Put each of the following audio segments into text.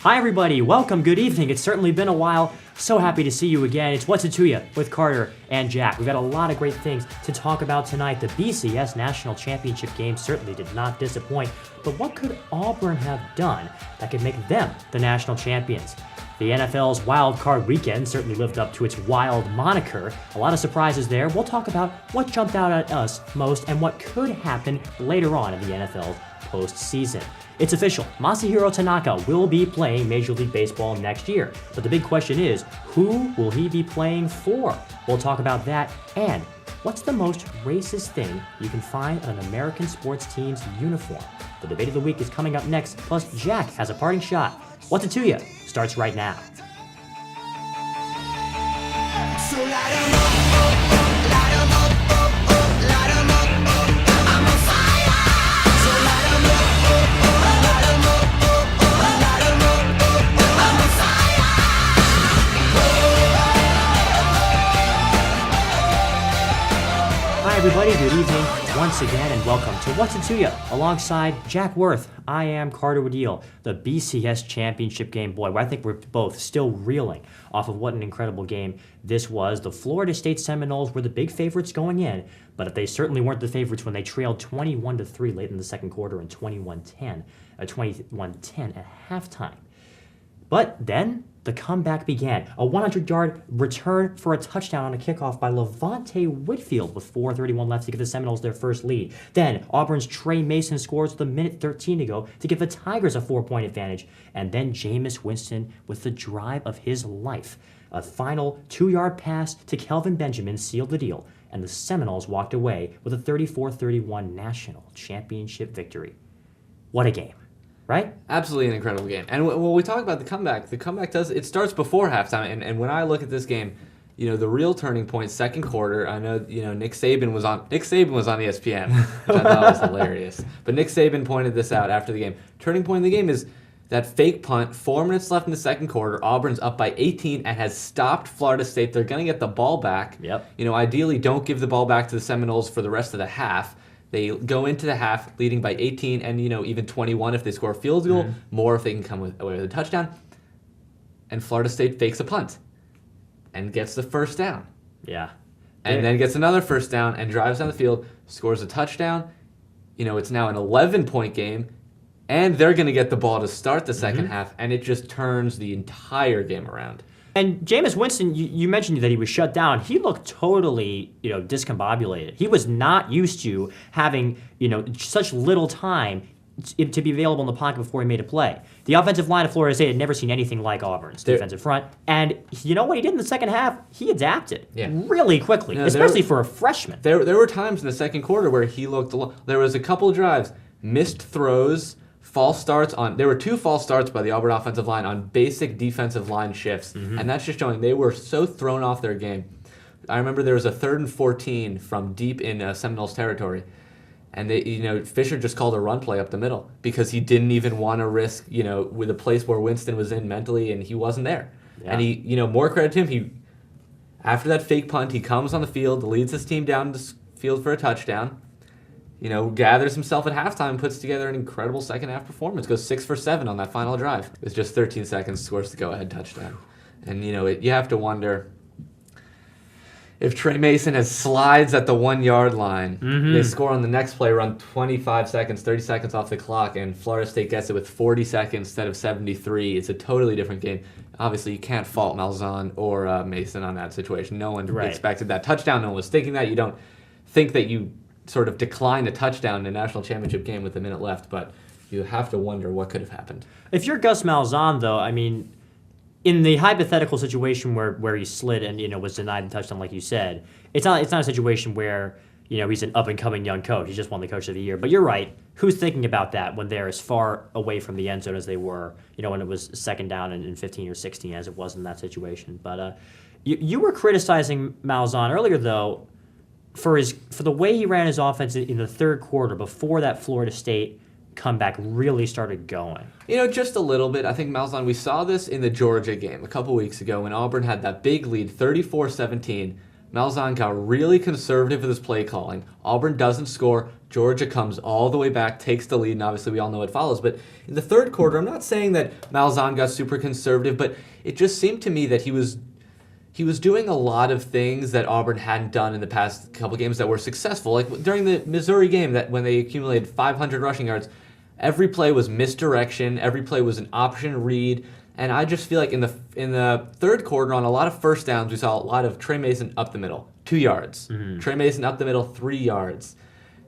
Hi everybody, welcome, good evening. It's certainly been a while. So happy to see you again. It's What's It To Ya with Carter and Jack. We've got a lot of great things to talk about tonight. The BCS National Championship game certainly did not disappoint, but what could Auburn have done that could make them the national champions? The NFL's Wild Card Weekend certainly lived up to its wild moniker. A lot of surprises there. We'll talk about what jumped out at us most and what could happen later on in the NFL postseason. It's official. Masahiro Tanaka will be playing Major League Baseball next year. But the big question is, who will he be playing for? We'll talk about that. And what's the most racist thing you can find on an American sports team's uniform? The debate of the week is coming up next. Plus, Jack has a parting shot. What's It To Ya starts right now. So light 'em up, light 'em up, light 'em up, I'm on fire. So light 'em up, light 'em up, light 'em up, I'm on fire. Hi everybody, good evening once again and welcome to What's It To Ya alongside Jack Worth. I am Carter Woodiel. The BCS Championship game, boy, I think we're both still reeling off of what an incredible game this was. The Florida State Seminoles were the big favorites going in, but they certainly weren't the favorites when they trailed 21-3 late in the second quarter and 21-10 at halftime. But then the comeback began. A 100-yard return for a touchdown on a kickoff by Levante Whitfield with 4:31 left to give the Seminoles their first lead. Then Auburn's Trey Mason scores with a minute 13 to go to give the Tigers a 4-point advantage. And then Jameis Winston with the drive of his life. A final 2-yard pass to Kelvin Benjamin sealed the deal, and the Seminoles walked away with a 34-31 national championship victory. What a game. Right? Absolutely an incredible game. And when we talk about the comeback it starts before halftime. And when I look at this game, the real turning point, second quarter, I know, Nick Saban was on ESPN, which I thought was hilarious. But Nick Saban pointed this out after the game. Turning point in the game is that fake punt, 4 minutes left in the second quarter. Auburn's up by 18 and has stopped Florida State. They're going to get the ball back. Yep. Ideally, don't give the ball back to the Seminoles for the rest of the half. They go into the half leading by 18 and, even 21 if they score a field goal, more if they can come away with a touchdown. And Florida State fakes a punt and gets the first down. Yeah. And then gets another first down and drives down the field, scores a touchdown. It's now an 11-point game, and they're going to get the ball to start the second half, and it just turns the entire game around. And Jameis Winston, you mentioned that he was shut down. He looked totally, discombobulated. He was not used to having, such little time to be available in the pocket before he made a play. The offensive line of Florida State had never seen anything like Auburn's defensive front. And you know what he did in the second half? He adapted really quickly, especially for a freshman. There were times in the second quarter where he looked there was a couple of drives, missed throws, false starts there were 2 false starts by the Auburn offensive line on basic defensive line shifts, and that's just showing they were so thrown off their game. I remember there was a 3rd and 14 from deep in Seminoles territory, and they, Fisher just called a run play up the middle because he didn't even want to risk, with a place where Winston was in mentally, and he wasn't there. Yeah. And he, more credit to him. After that fake punt, he comes on the field, leads his team down the field for a touchdown. Gathers himself at halftime, puts together an incredible second half performance, goes 6 for 7 on that final drive. With just 13 seconds, scores the go-ahead touchdown. And, you have to wonder if Trey Mason has slides at the 1-yard line. They score on the next play, run 25 seconds, 30 seconds off the clock, and Florida State gets it with 40 seconds instead of 73. It's a totally different game. Obviously, you can't fault Malzahn or Mason on that situation. No one expected that touchdown. No one was thinking that. You don't think that you sort of declined a touchdown in a national championship game with a minute left, but you have to wonder what could have happened. If you're Gus Malzahn, though, in the hypothetical situation where he slid and was denied the touchdown, like you said, it's not a situation where he's an up-and-coming young coach. He just won the Coach of the Year. But you're right. Who's thinking about that when they're as far away from the end zone as they were, when it was second down in 15 or 16 as it was in that situation? But you were criticizing Malzahn earlier, though, for the way he ran his offense in the third quarter before that Florida State comeback really started going. Just a little bit. I think Malzahn, we saw this in the Georgia game a couple weeks ago when Auburn had that big lead, 34-17. Malzahn got really conservative with his play calling. Auburn doesn't score. Georgia comes all the way back, takes the lead, and obviously we all know what follows. But in the third quarter, I'm not saying that Malzahn got super conservative, but it just seemed to me that he was doing a lot of things that Auburn hadn't done in the past couple games that were successful. Like during the Missouri game, that when they accumulated 500 rushing yards, every play was misdirection, every play was an option read. And I just feel like in the third quarter, on a lot of first downs, we saw a lot of Trey Mason up the middle, 2 yards. Trey Mason up the middle, 3 yards.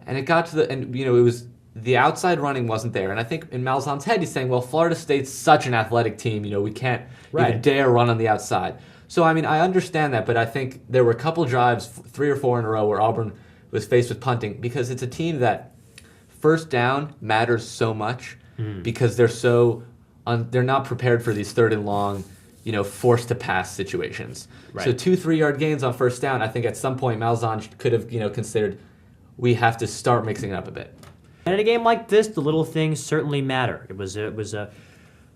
And it got to it was the outside running wasn't there. And I think in Malzahn's head, he's saying, well, Florida State's such an athletic team, we can't even dare run on the outside. So, I mean, I understand that, but I think there were a couple drives, 3 or 4 in a row, where Auburn was faced with punting because it's a team that first down matters so much because they're not prepared for these third and long, forced to pass situations. Right. So 2 3-yard gains on first down, I think at some point Malzahn could have, considered we have to start mixing it up a bit. And in a game like this, the little things certainly matter. It was a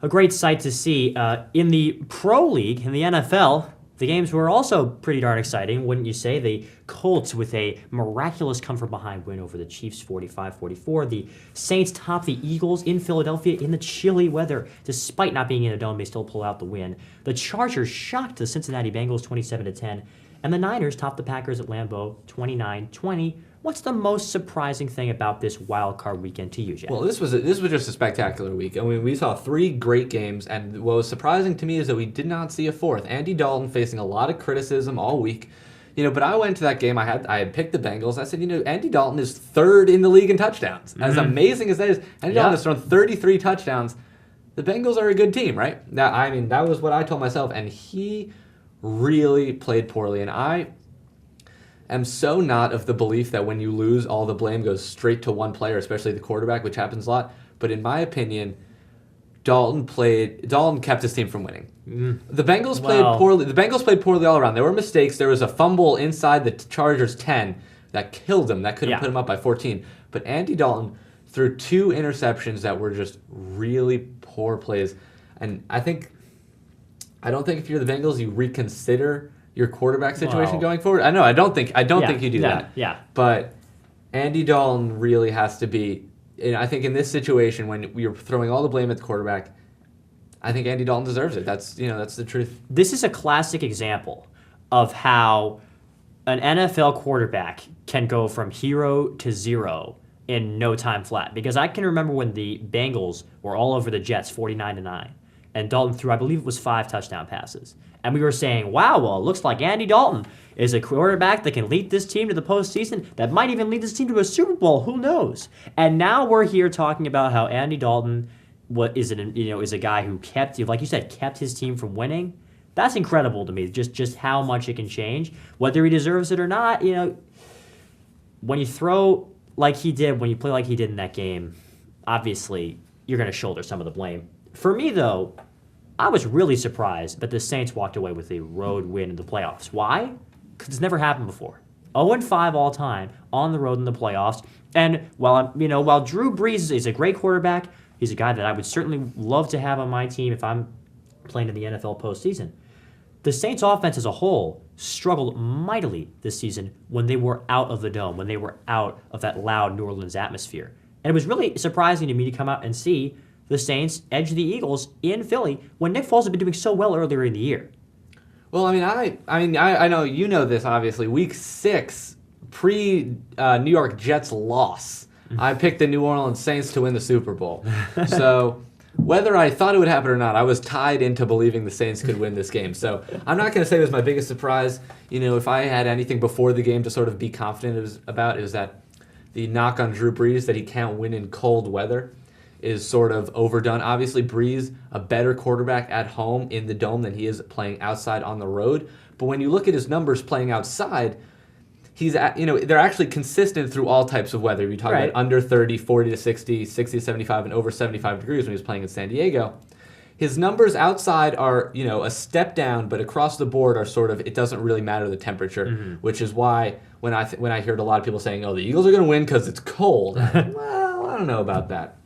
great sight to see. In the Pro League, in the NFL, the games were also pretty darn exciting, wouldn't you say? The Colts with a miraculous come-from-behind win over the Chiefs 45-44. The Saints top the Eagles in Philadelphia in the chilly weather. Despite not being in a dome, they still pull out the win. The Chargers shocked the Cincinnati Bengals 27-10. And the Niners topped the Packers at Lambeau 29-20. What's the most surprising thing about this wild card weekend to you, Jack? Well, this was just a spectacular week. I mean, we saw 3 great games, and what was surprising to me is that we did not see a fourth. Andy Dalton facing a lot of criticism all week, but I went to that game. I had picked the Bengals. I said, Andy Dalton is 3rd in the league in touchdowns. As amazing as that is, Andy Dalton has thrown 33 touchdowns. The Bengals are a good team, right? That was what I told myself, and he really played poorly, and I am so not of the belief that when you lose, all the blame goes straight to one player, especially the quarterback, which happens a lot. But in my opinion, Dalton kept his team from winning. The Bengals played poorly. The Bengals played poorly all around. There were mistakes. There was a fumble inside the Chargers' 10 that killed them. That could have put him up by 14. But Andy Dalton threw 2 interceptions that were just really poor plays. And I don't think if you're the Bengals, you reconsider your quarterback situation going forward. I don't think you do that. Yeah. But Andy Dalton really has to be. And I think in this situation, when you're throwing all the blame at the quarterback, I think Andy Dalton deserves it. That's the truth. This is a classic example of how an NFL quarterback can go from hero to zero in no time flat. Because I can remember when the Bengals were all over the Jets, 49-9, and Dalton threw, I believe it was 5 touchdown passes. And we were saying, wow, well, it looks like Andy Dalton is a quarterback that can lead this team to the postseason, that might even lead this team to a Super Bowl. Who knows? And now we're here talking about how Andy Dalton is a guy who kept, like you said, kept his team from winning. That's incredible to me, just how much it can change. Whether he deserves it or not, when you throw like he did, when you play like he did in that game, obviously you're going to shoulder some of the blame. For me, though, I was really surprised that the Saints walked away with a road win in the playoffs. Why? Because it's never happened before. 0-5 all time on the road in the playoffs. And while Drew Brees is a great quarterback, he's a guy that I would certainly love to have on my team if I'm playing in the NFL postseason. The Saints offense as a whole struggled mightily this season when they were out of the dome, when they were out of that loud New Orleans atmosphere. And it was really surprising to me to come out and see the Saints edge the Eagles in Philly when Nick Foles had been doing so well earlier in the year. Well, I know you know this, obviously. Week 6, pre-New York Jets loss, I picked the New Orleans Saints to win the Super Bowl. So whether I thought it would happen or not, I was tied into believing the Saints could win this game. So I'm not going to say it was my biggest surprise. If I had anything before the game to sort of be confident about, is that the knock on Drew Brees that he can't win in cold weather is sort of overdone. Obviously, Brees, a better quarterback at home in the dome than he is playing outside on the road. But when you look at his numbers playing outside, they're actually consistent through all types of weather. You talk about under 30, 40 to 60, 60 to 75, and over 75 degrees when he was playing in San Diego. His numbers outside are, a step down, but across the board are sort of, it doesn't really matter the temperature, which is why when I heard a lot of people saying, oh, the Eagles are going to win because it's cold. Well, I don't know about that.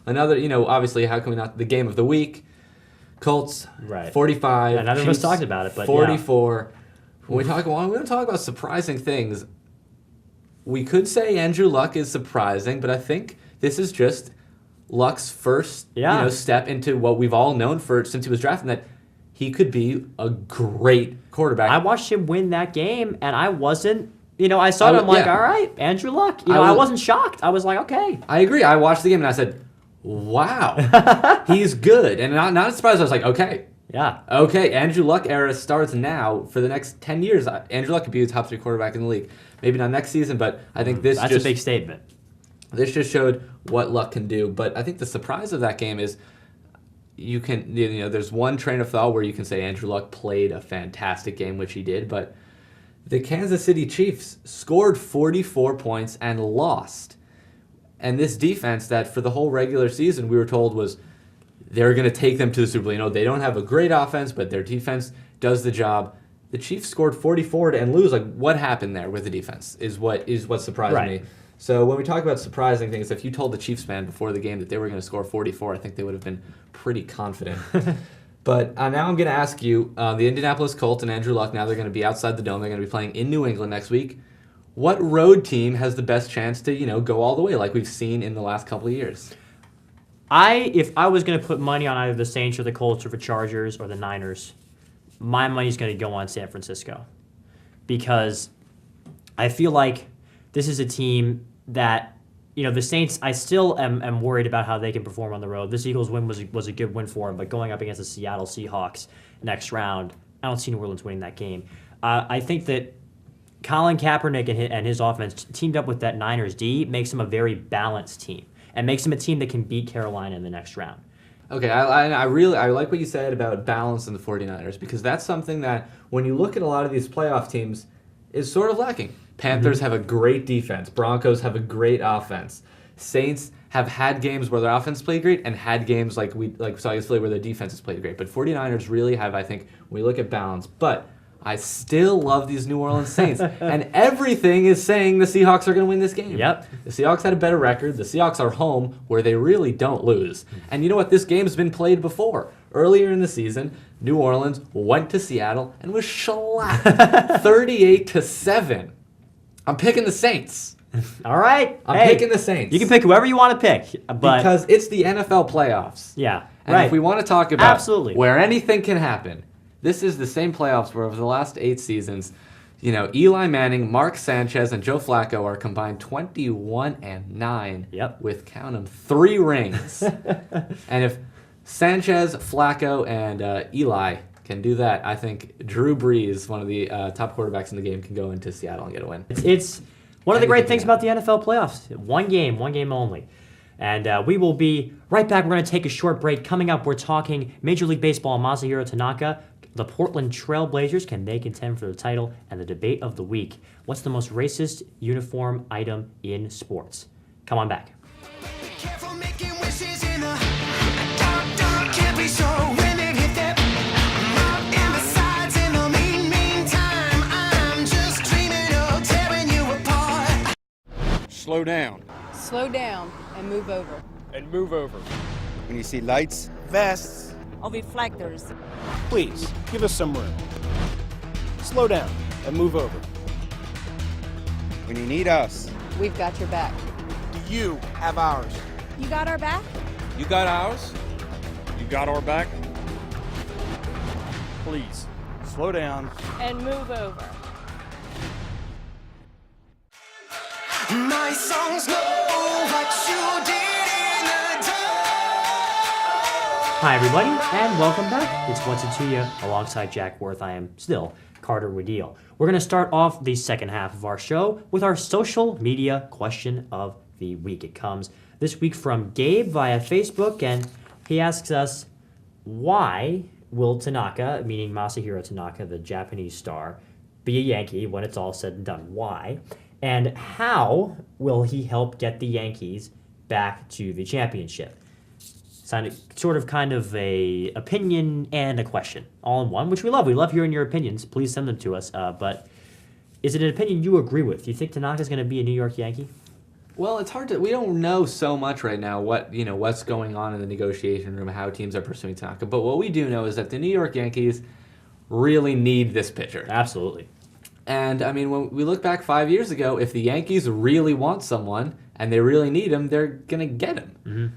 Another, obviously, how can we not? The game of the week, Colts, 45. Yeah, none of us talked about it, but 44. When we don't talk about surprising things, we could say Andrew Luck is surprising, but I think this is just Luck's first step into what we've all known for since he was drafted, that he could be a great quarterback. I watched him win that game, and I wasn't, I saw it, I'm like, all right, Andrew Luck. I wasn't shocked. I was like, okay. I agree. I watched the game, and I said, wow, he's good. And not surprised. I was like, okay. Yeah. Okay, Andrew Luck era starts now. For the next 10 years, Andrew Luck could be the top 3 quarterback in the league. Maybe not next season, but I think that's a big statement. This just showed what Luck can do. But I think the surprise of that game is there's one train of thought where you can say Andrew Luck played a fantastic game, which he did, but the Kansas City Chiefs scored 44 points and lost. And this defense that for the whole regular season we were told was they're going to take them to the Super Bowl. They don't have a great offense, but their defense does the job. The Chiefs scored 44 and lose. Like, what happened there with the defense is what surprised me. So when we talk about surprising things, if you told the Chiefs fan before the game that they were going to score 44, I think they would have been pretty confident. But now I'm going to ask you, the Indianapolis Colts and Andrew Luck, now they're going to be outside the dome. They're going to be playing in New England next week. What road team has the best chance to, go all the way like we've seen in the last couple of years? If I was going to put money on either the Saints or the Colts or the Chargers or the Niners, my money's going to go on San Francisco. Because I feel like this is a team that, the Saints, I still am worried about how they can perform on the road. This Eagles win was a good win for them, but going up against the Seattle Seahawks next round, I don't see New Orleans winning that game. I think that Colin Kaepernick and his offense teamed up with that Niners D makes them a very balanced team and makes them a team that can beat Carolina in the next round. Okay, I like what you said about balance in the 49ers, because that's something that when you look at a lot of these playoff teams is sort of lacking. Panthers have a great defense. Broncos have a great offense. Saints have had games where their offense played great and had games like saw against Philly where their defense has played great. But 49ers really have, I think, when we look at balance. But I still love these New Orleans Saints. And everything is saying the Seahawks are going to win this game. Yep. The Seahawks had a better record. The Seahawks are home where they really don't lose. And you know what? This game's been played before. Earlier in the season, New Orleans went to Seattle and was shellacked 38-7. I'm picking the Saints. All right. I'm picking the Saints. You can pick whoever you want to pick. But because it's the NFL playoffs. Yeah. And if we want to talk about Absolutely. where anything can happen, this is the same playoffs where over the last 8 seasons, Eli Manning, Mark Sanchez, and Joe Flacco are combined 21-9 with, count 'em, 3 rings. And if Sanchez, Flacco, and Eli can do that, I think Drew Brees, one of the top quarterbacks in the game, can go into Seattle and get a win. It's one of the great things about the NFL playoffs. One game only. And we will be right back. We're going to take a short break. Coming up, we're talking Major League Baseball, Masahiro Tanaka. The Portland Trail Blazers, can they contend for the title? And the debate of the week, what's the most racist uniform item in sports? Come on back. Be careful making wishes in the dark, dark. Can't be sure when it hit that mark. And besides, in the meantime, I'm just dreaming of tearing you apart. Slow down. Slow down and move over. And move over. When you see lights, vests, Or reflectors. please give us some room. Slow down and move over. when you need us. We've got your back. Do you have ours? You got our back? You got ours? You got our back? Please, slow down. And move over. My songs know what you did in the dark. Hi, everybody, and welcome back. It's What's It To You, alongside Jack Worth. I am still Carter Woodiel. We're going to start off the second half of our show with our social media question of the week. It comes this week from Gabe via Facebook, and he asks us, why will Tanaka, meaning Masahiro Tanaka, the Japanese star, be a Yankee when it's all said and done? Why? And how will he help get the Yankees back to the championship? Sort of kind of a opinion and a question all in one, which we love. We love hearing your opinions. Please send them to us. But is it an opinion you agree with? Do you think Tanaka's going to be a New York Yankee? Well, it's hard to. We don't know so much right now what's going on in the negotiation room, how teams are pursuing Tanaka. But what we do know is that the New York Yankees really need this pitcher. Absolutely. And I mean, when we look back 5 years ago, if the Yankees really want someone and they really need him, they're going to get him.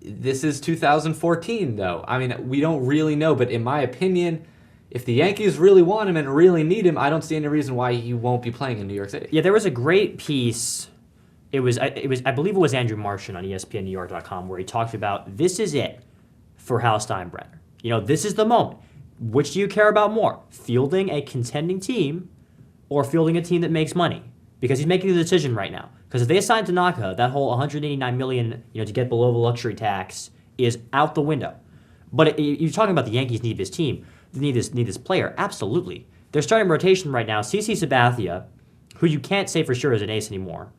This is 2014, though. I mean, we don't really know, but in my opinion, if the Yankees really want him and really need him, I don't see any reason why he won't be playing in New York City. Yeah, there was a great piece. I believe it was Andrew Martian on ESPNNewYork.com where he talked about this is it for Hal Steinbrenner. You know, this is the moment. Which do you care about more? Fielding a contending team or fielding a team that makes money? Because he's making the decision right now. Because if they assign Tanaka, that whole $189 million, to get below the luxury tax is out the window. But you're talking about the Yankees need this team, need this player. Absolutely, they're starting rotation right now. CC Sabathia, who you can't say for sure is an ace anymore.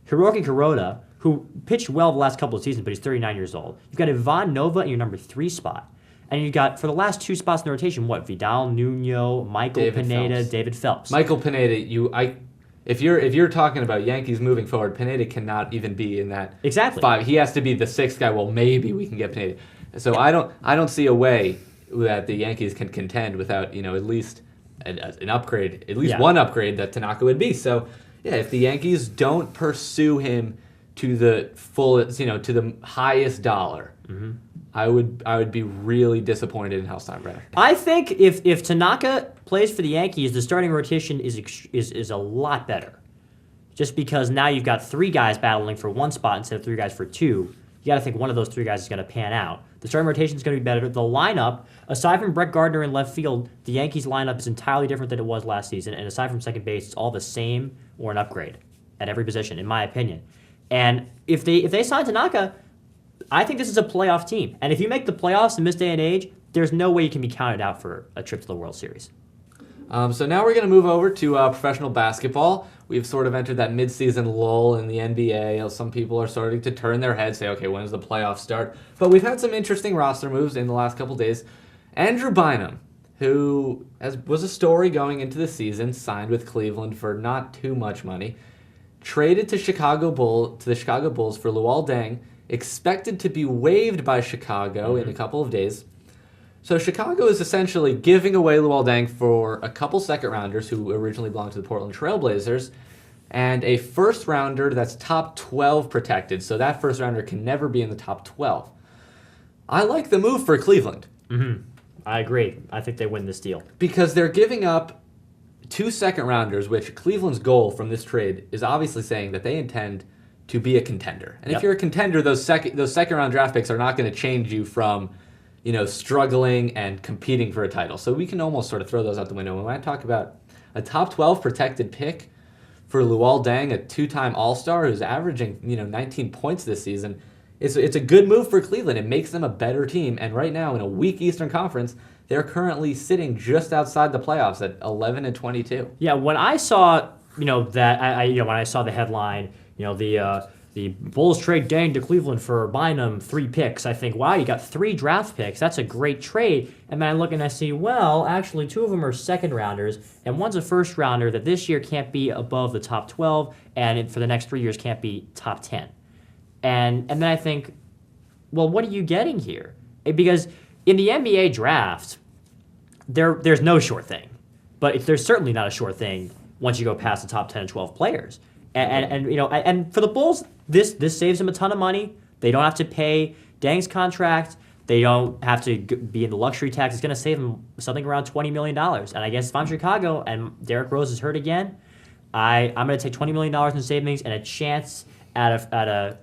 Hiroki Kuroda, who pitched well the last couple of seasons, but he's 39 years old. You've got Ivan Nova in your number 3 spot. And you've got, for the last 2 spots in the rotation, Vidal Nuno, Michael Pineda, David Phelps. Michael Pineda, if you're talking about Yankees moving forward, Pineda cannot even be in that Exactly. 5. He has to be the 6th guy. Well, maybe we can get Pineda. So I don't see a way that the Yankees can contend without at least an upgrade, at least one upgrade that Tanaka would be. So yeah, if the Yankees don't pursue him to the fullest, to the highest dollar. I would be really disappointed in Hal Steinbrenner. I think if Tanaka plays for the Yankees, the starting rotation is a lot better. Just because now you've got 3 guys battling for 1 spot instead of 3 guys for 2. You got to think one of those 3 guys is going to pan out. The starting rotation is going to be better. The lineup, aside from Brett Gardner in left field, the Yankees lineup is entirely different than it was last season. And aside from second base, it's all the same or an upgrade at every position, in my opinion. And if they sign Tanaka, I think this is a playoff team. And if you make the playoffs in this day and age, there's no way you can be counted out for a trip to the World Series. So now we're going to move over to professional basketball. We've sort of entered that midseason lull in the NBA. Some people are starting to turn their heads, say, okay, when does the playoffs start? But we've had some interesting roster moves in the last couple days. Andrew Bynum, who was a story going into the season, signed with Cleveland for not too much money, traded to the Chicago Bulls for Luol Deng, expected to be waived by Chicago in a couple of days. So Chicago is essentially giving away Luol Deng for a couple second-rounders who originally belonged to the Portland Trailblazers and a first-rounder that's top 12 protected, so that first-rounder can never be in the top 12. I like the move for Cleveland. I agree. I think they win this deal. Because they're giving up 2 second-rounders, which Cleveland's goal from this trade is obviously saying that they intend to be a contender. And if you're a contender, those second-round draft picks are not going to change you from struggling and competing for a title. So we can almost sort of throw those out the window. When I talk about a top 12 protected pick for Luol Deng, a 2-time All-Star who's averaging 19 points this season, it's a good move for Cleveland. It makes them a better team. And right now, in a weak Eastern Conference, they're currently sitting just outside the playoffs at 11-22. Yeah, when I saw when I saw the headline, the Bulls trade Deng to Cleveland for Bynum, 3 picks. I think, wow, you got 3 draft picks. That's a great trade. And then I look and I see, well, actually 2 of them are second rounders, and one's a first rounder that this year can't be above the top 12, and for the next 3 years can't be top 10. And then I think, well, what are you getting here? Because in the NBA draft, there's no sure thing, but there's certainly not a sure thing once you go past the top 10 and 12 players. And for the Bulls, this saves them a ton of money. They don't have to pay Deng's contract. They don't have to be in the luxury tax. It's going to save them something around $20 million. And I guess if I'm Chicago and Derrick Rose is hurt again, I'm going to take $20 million in savings and a chance at a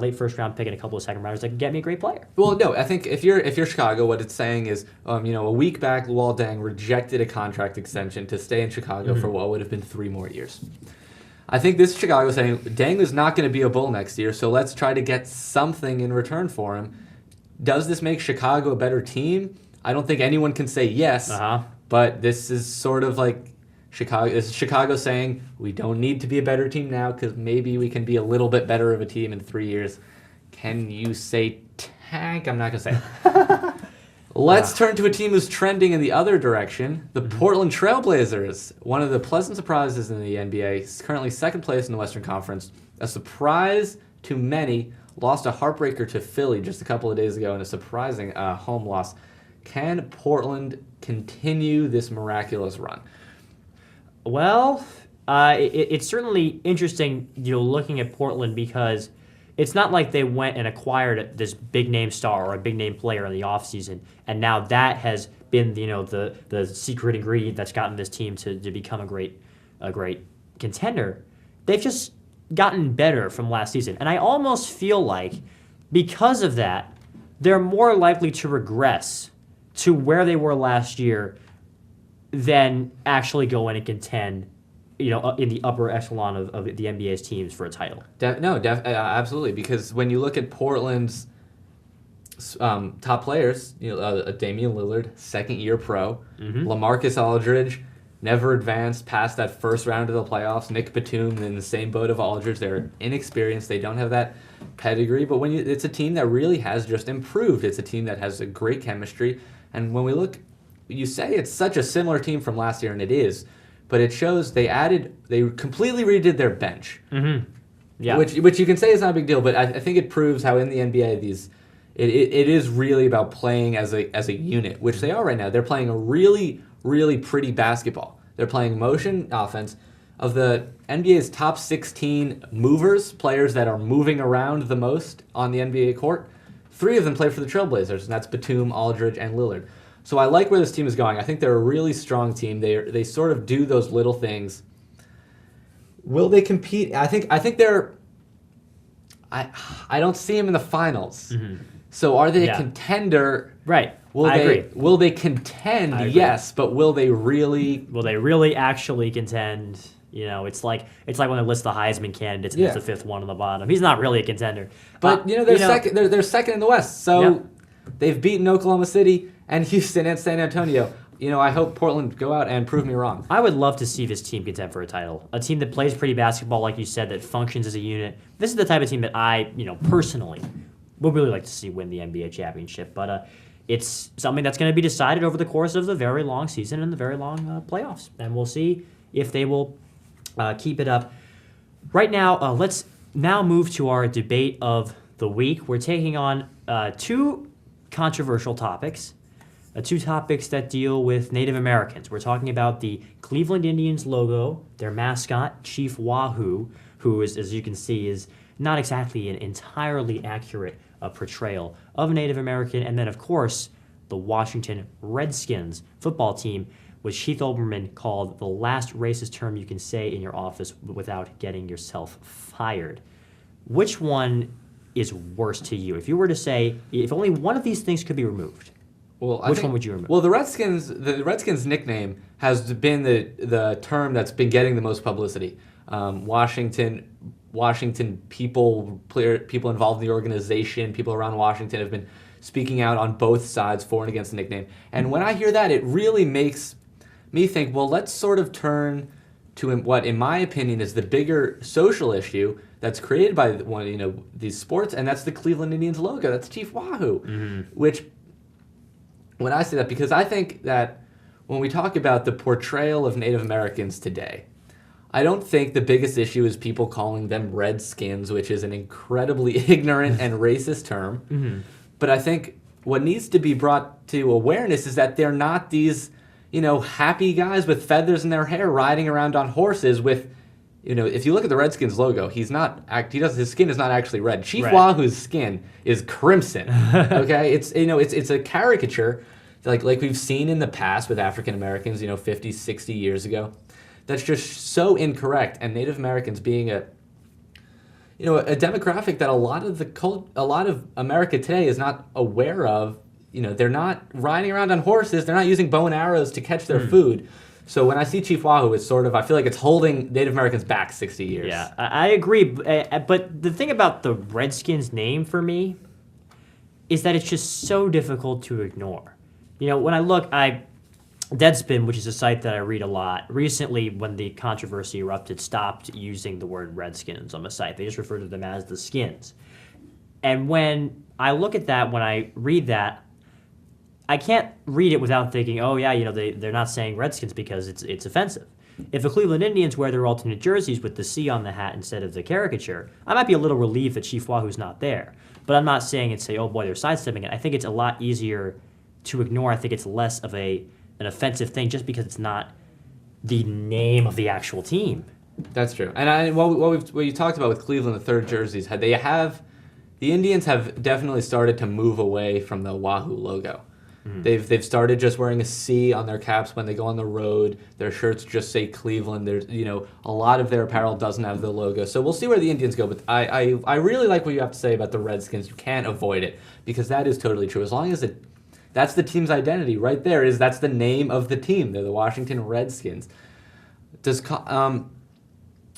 late first round pick and a couple of second rounders that can get me a great player. Well, no, I think if you're Chicago, what it's saying is, a week back, Luol Deng rejected a contract extension to stay in Chicago for what would have been 3 more years. I think this is Chicago saying, Deng is not going to be a Bull next year, so let's try to get something in return for him. Does this make Chicago a better team? I don't think anyone can say yes, but this is sort of like Chicago saying, we don't need to be a better team now because maybe we can be a little bit better of a team in 3 years. Can you say tank? I'm not going to say it. Let's turn to a team who's trending in the other direction, the Portland Trailblazers. One of the pleasant surprises in the NBA, currently second place in the Western Conference. A surprise to many, lost a heartbreaker to Philly just a couple of days ago in a surprising home loss. Can Portland continue this miraculous run? Well, it's certainly interesting, looking at Portland because it's not like they went and acquired this big name star or a big name player in the offseason, and now that has been the secret ingredient that's gotten this team to become a great contender. They've just gotten better from last season, and I almost feel like because of that, they're more likely to regress to where they were last year than actually go in and contend, in the upper echelon of the NBA's teams for a title. Absolutely. Because when you look at Portland's top players, Damian Lillard, second-year pro, LaMarcus Aldridge, never advanced past that first round of the playoffs. Nick Batum in the same boat of Aldridge. They're inexperienced. They don't have that pedigree. But it's a team that really has just improved. It's a team that has a great chemistry. And when we look, you say it's such a similar team from last year, and it is. But it shows they completely redid their bench. Mm-hmm. Yeah. Which you can say is not a big deal, but I think it proves how in the NBA it is really about playing as a unit, which they are right now. They're playing a really, really pretty basketball. They're playing motion offense. Of the NBA's top 16 movers, players that are moving around the most on the NBA court, 3 of them play for the Trailblazers, and that's Batum, Aldridge, and Lillard. So I like where this team is going. I think they're a really strong team. They sort of do those little things. Will they compete? I think they're. I don't see them in the finals. Mm-hmm. So are they a contender? Right. I agree. Will they contend? Yes, but will they really? Will they really actually contend? It's like when they list the Heisman candidates and there's the 5th one on the bottom. He's not really a contender. But they're second. They're second in the West. So they've beaten Oklahoma City and Houston and San Antonio. I hope Portland go out and prove me wrong. I would love to see this team contend for a title. A team that plays pretty basketball, like you said, that functions as a unit. This is the type of team that I, personally would really like to see win the NBA championship. But it's something that's going to be decided over the course of the very long season and the very long playoffs. And we'll see if they will keep it up. Right now, let's now move to our debate of the week. We're taking on 2 controversial topics. 2 topics that deal with Native Americans. We're talking about the Cleveland Indians logo, their mascot, Chief Wahoo, who is, as you can see, is not exactly an entirely accurate portrayal of a Native American. And then, of course, the Washington Redskins football team, which Heath Olbermann called the last racist term you can say in your office without getting yourself fired. Which one is worse to you? If you were to say, if only one of these things could be removed, which one would you remove? Well, the Redskins nickname has been the term that's been getting the most publicity. Washington people involved in the organization, people around Washington have been speaking out on both sides for and against the nickname. And when I hear that, it really makes me think, well, let's sort of turn to what, in my opinion, is the bigger social issue that's created by these sports, and that's the Cleveland Indians logo. That's Chief Wahoo, which. When I say that, because I think that when we talk about the portrayal of Native Americans today, I don't think the biggest issue is people calling them Redskins, which is an incredibly ignorant and racist term. Mm-hmm. But I think what needs to be brought to awareness is that they're not these, happy guys with feathers in their hair riding around on horses with, if you look at the Redskins logo, his skin is not actually red. Chief Wahoo's skin is crimson. Okay, it's a caricature, like we've seen in the past with African Americans, 50, 60 years ago. That's just so incorrect. And Native Americans being a demographic that a lot of America today is not aware of. They're not riding around on horses. They're not using bow and arrows to catch their food. So when I see Chief Wahoo, it's sort of, I feel like it's holding Native Americans back 60 years. Yeah, I agree. But the thing about the Redskins name for me is that it's just so difficult to ignore. When I look, Deadspin, which is a site that I read a lot, recently when the controversy erupted, stopped using the word Redskins on the site. They just refer to them as the Skins. And when I look at that, when I read that, I can't read it without thinking, oh yeah, they're not saying Redskins because it's offensive. If the Cleveland Indians wear their alternate jerseys with the C on the hat instead of the caricature, I might be a little relieved that Chief Wahoo's not there. But I'm not saying it's oh boy, they're sidestepping it. I think it's a lot easier to ignore. I think it's less of an offensive thing just because it's not the name of the actual team. That's true. And what you talked about with Cleveland, the third jerseys, the Indians have definitely started to move away from the Wahoo logo. They've started just wearing a C on their caps when they go on the road. Their shirts just say Cleveland. There's a lot of their apparel doesn't have the logo. So we'll see where the Indians go. But I really like what you have to say about the Redskins. You can't avoid it because that is totally true. As long as that's the team's identity right there. That's the name of the team. They're the Washington Redskins. Does calling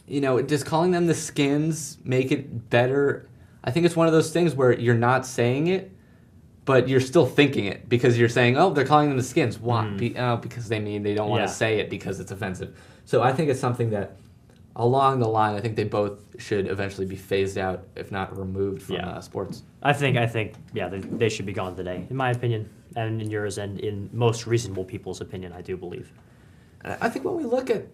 them the Skins make it better? I think it's one of those things where you're not saying it, but you're still thinking it because you're saying, oh, they're calling them the Skins. Why? Because they don't want to say it because it's offensive. So I think it's something that, along the line, I think they both should eventually be phased out, if not removed from sports. I think, they should be gone today, in my opinion, and in yours, and in most reasonable people's opinion, I do believe. I think when we look at,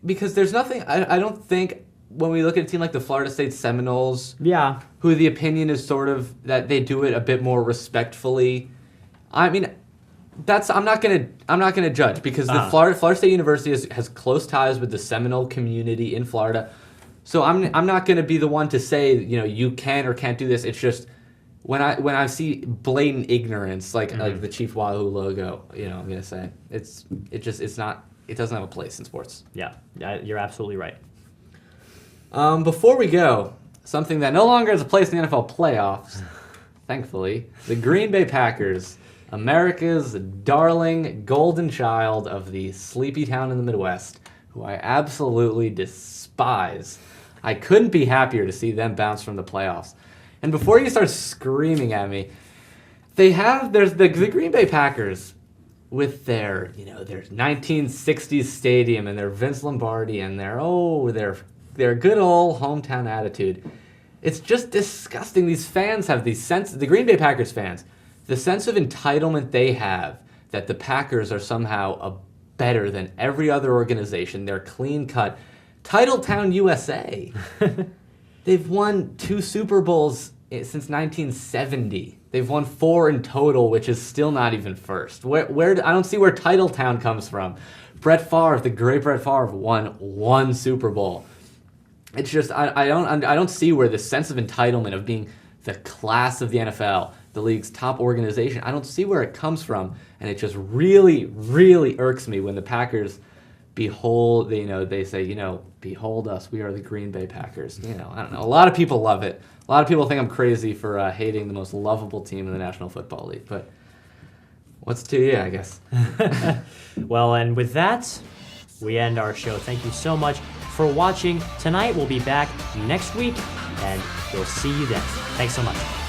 because there's nothing, I don't think, when we look at a team like the Florida State Seminoles, who the opinion is sort of that they do it a bit more respectfully. I mean, I'm not gonna judge because the Florida State University has close ties with the Seminole community in Florida. So I'm not gonna be the one to say you can or can't do this. It's just when I see blatant ignorance like the Chief Wahoo logo, I'm gonna say it doesn't have a place in sports. Yeah, you're absolutely right. Before we go, something that no longer has a place in the NFL playoffs, thankfully, the Green Bay Packers, America's darling golden child of the sleepy town in the Midwest, who I absolutely despise. I couldn't be happier to see them bounce from the playoffs. And before you start screaming at me, there's the Green Bay Packers with their 1960s stadium and their Vince Lombardi and their good old hometown attitude. It's just disgusting. These fans have the Green Bay Packers fans, the sense of entitlement they have that the Packers are somehow better than every other organization. They're clean cut. Titletown USA. They've won 2 Super Bowls since 1970. They've won 4 in total, which is still not even first. Where I don't see where Titletown comes from. Brett Favre, the great Brett Favre, won 1 Super Bowl. It's just I don't see where the sense of entitlement of being the class of the NFL, the league's top organization, I don't see where it comes from, and it just really, really irks me when the Packers behold, they say, behold us, we are the Green Bay Packers. I don't know. A lot of people love it. A lot of people think I'm crazy for hating the most lovable team in the National Football League, but what's to you, I guess. Well, and with that, we end our show. Thank you so much for watching tonight. We'll be back next week, and we'll see you then. Thanks so much.